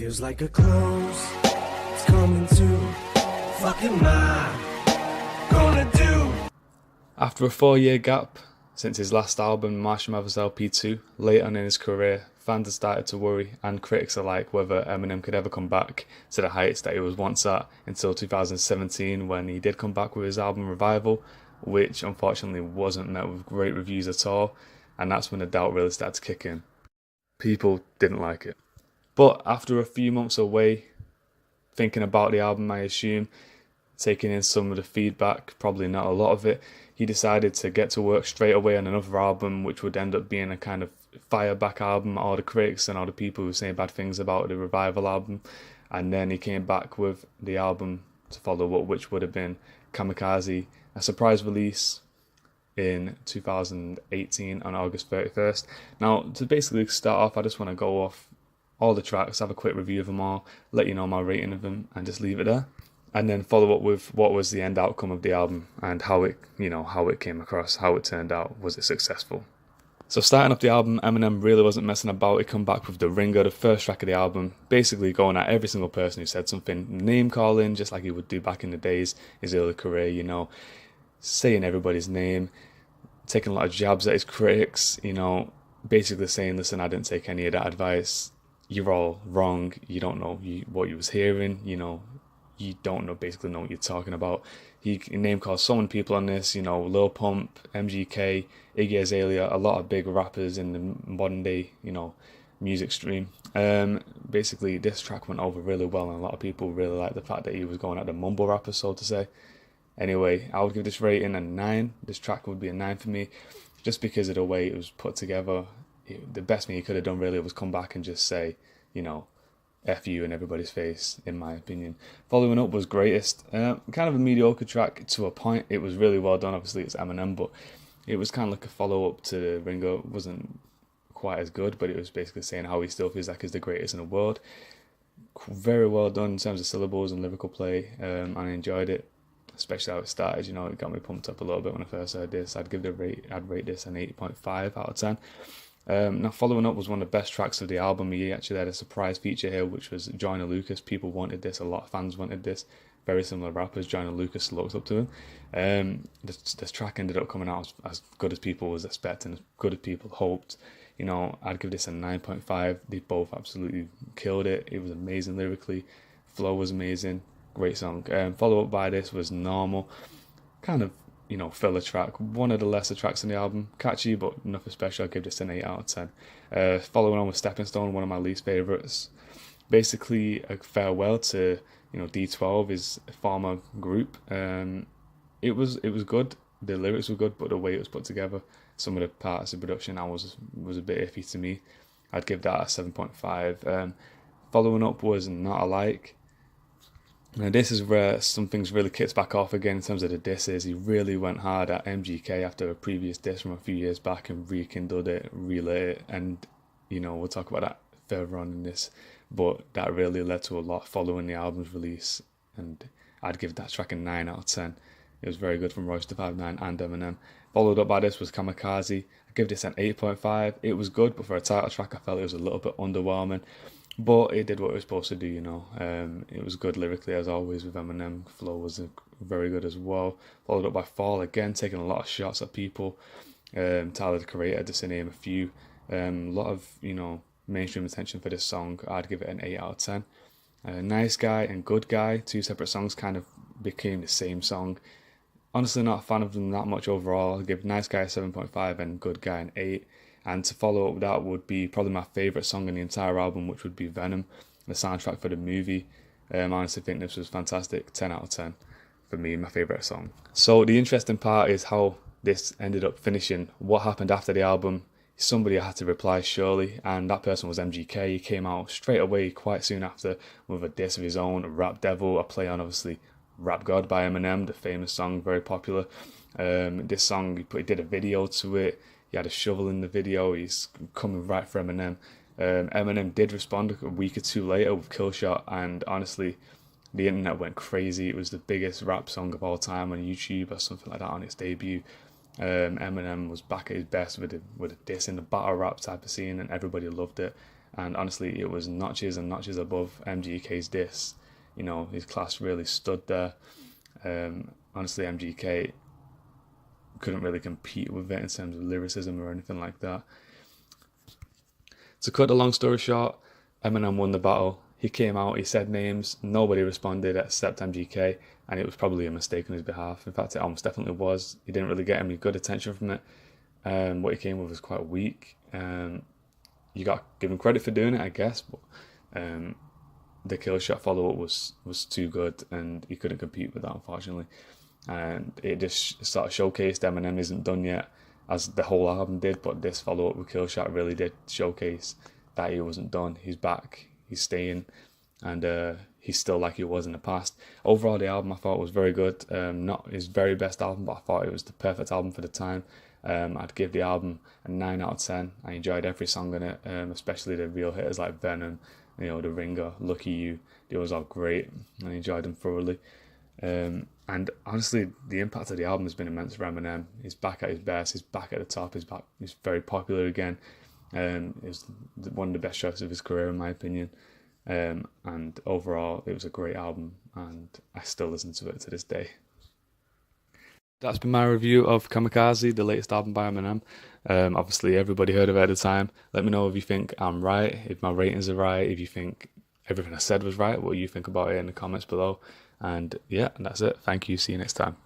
Feels like a close, it's coming to. Fuck am I gonna do? After a 4-year gap since his last album, Marshall Mathers LP2, late on in his career, fans had started to worry, and critics alike, whether Eminem could ever come back to the heights that he was once at until 2017 when he did come back with his album Revival, which unfortunately wasn't met with great reviews at all, and that's when the doubt really started to kick in. People didn't like it. But after a few months away, thinking about the album, I assume, taking in some of the feedback, probably not a lot of it, he decided to get to work straight away on another album, which would end up being a kind of fire back album. All the critics and all the people who were saying bad things about the Revival album. And then he came back with the album to follow up, which would have been Kamikaze, a surprise release in 2018 on August 31st. Now, to basically start off, I just want to go off all the tracks, have a quick review of them all, let you know my rating of them, and just leave it there. And then follow up with what was the end outcome of the album and how it came across, how it turned out, was it successful. So starting up the album, Eminem really wasn't messing about. He come back with The Ringer, the first track of the album, basically going at every single person who said something, name calling, just like he would do back in the days, his early career, saying everybody's name, taking a lot of jabs at his critics, basically saying, listen, I didn't take any of that advice, you're all wrong, you don't know what you was hearing, you don't basically know what you're talking about. He name called so many people on this, Lil Pump, MGK, Iggy Azalea, a lot of big rappers in the modern day, music stream. Basically, this track went over really well, and a lot of people really liked the fact that he was going at the mumble rapper, so to say. Anyway, I would give this rating a 9. This track would be a 9 for me, just because of the way it was put together. The best thing he could have done really was come back and just say, F you in everybody's face, in my opinion. Following up was Greatest. Kind of a mediocre track to a point. It was really well done. Obviously, it's Eminem, but it was kind of like a follow-up to the Ringo. It wasn't quite as good, but it was basically saying how he still feels like he's the greatest in the world. Very well done in terms of syllables and lyrical play, and I enjoyed it, especially how it started. It got me pumped up a little bit when I first heard this. I'd rate this an 8.5 out of 10. Now, following up was one of the best tracks of the album. He actually had a surprise feature here, which was Joyner Lucas. People wanted this. A lot of fans wanted this. Very similar rappers. Joyner Lucas looks up to him. This track ended up coming out as good as people was expecting, as good as people hoped. I'd give this a 9.5. They both absolutely killed it. It was amazing lyrically. Flow was amazing. Great song. Follow up by this was Normal. Kind of filler track, one of the lesser tracks in the album, catchy but nothing special. I'll give this an 8 out of 10. Following on with Stepping Stone, one of my least favourites, basically a farewell to D12, his former group. It was good, the lyrics were good, but the way it was put together, some of the parts of production was a bit iffy to me. I'd give that a 7.5. Following up was Not Alike. Now this is where some things really kicks back off again in terms of the disses. He really went hard at MGK after a previous diss from a few years back and rekindled it, relit it, and we'll talk about that further on in this, but that really led to a lot following the album's release, and I'd give that track a 9 out of 10. It was very good from Royce da 5'9" and Eminem. Followed up by this was Kamikaze. I give this an 8.5. It was good, but for a title track I felt it was a little bit underwhelming. But it did what it was supposed to do, It was good lyrically, as always, with Eminem. Flow was very good as well. Followed up by Fall, again, taking a lot of shots at people. Tyler, the Creator, just to name a few. A lot of, mainstream attention for this song. I'd give it an 8 out of 10. Nice Guy and Good Guy, two separate songs, kind of became the same song. Honestly, not a fan of them that much overall. I'll give Nice Guy a 7.5 and Good Guy an 8. And to follow up with that would be probably my favourite song in the entire album, which would be Venom, the soundtrack for the movie. I honestly think this was fantastic. 10 out of 10 for me, my favourite song. So the interesting part is how this ended up finishing. What happened after the album? Somebody had to reply, surely, and that person was MGK. He came out straight away, quite soon after, with a diss of his own, Rap Devil, a play on, obviously, Rap God by Eminem, the famous song, very popular. This song, he did a video to it. He had a shovel in the video. He's coming right for Eminem. Eminem did respond a week or two later with Killshot, and honestly, the internet went crazy. It was the biggest rap song of all time on YouTube or something like that on its debut. Eminem was back at his best with a diss in the battle rap type of scene, and everybody loved it. and honestly, it was notches and notches above MGK's diss. You know, his class really stood there. Honestly, MGK couldn't really compete with it in terms of lyricism or anything like that. To cut the long story short, Eminem won the battle. He came out, he said names, nobody responded except MGK, and it was probably a mistake on his behalf. In fact, it almost definitely was. He didn't really get any good attention from it. What he came with was quite weak. You got to give him credit for doing it, I guess, but the kill shot follow up was too good, and he couldn't compete with that, unfortunately. And it just sort of showcased Eminem isn't done yet, as the whole album did, but this follow up with Kill Shot really did showcase that he wasn't done. He's back, he's staying, and he's still like he was in the past. Overall, the album I thought was very good. Not his very best album, but I thought it was the perfect album for the time. I'd give the album a 9 out of 10. I enjoyed every song on it, especially the real hitters like Venom, The Ringer, Lucky You. They was all great. I enjoyed them thoroughly. And honestly, the impact of the album has been immense for Eminem. He's back at his best. He's back at the top. He's very popular again. It was one of the best shots of his career, in my opinion. And overall, it was a great album, and I still listen to it to this day. That's been my review of Kamikaze, the latest album by Eminem. Obviously, everybody heard of it at the time. Let me know if you think I'm right, if my ratings are right, if you think everything I said was right, what you think about it in the comments below. And yeah, that's it. Thank you. See you next time.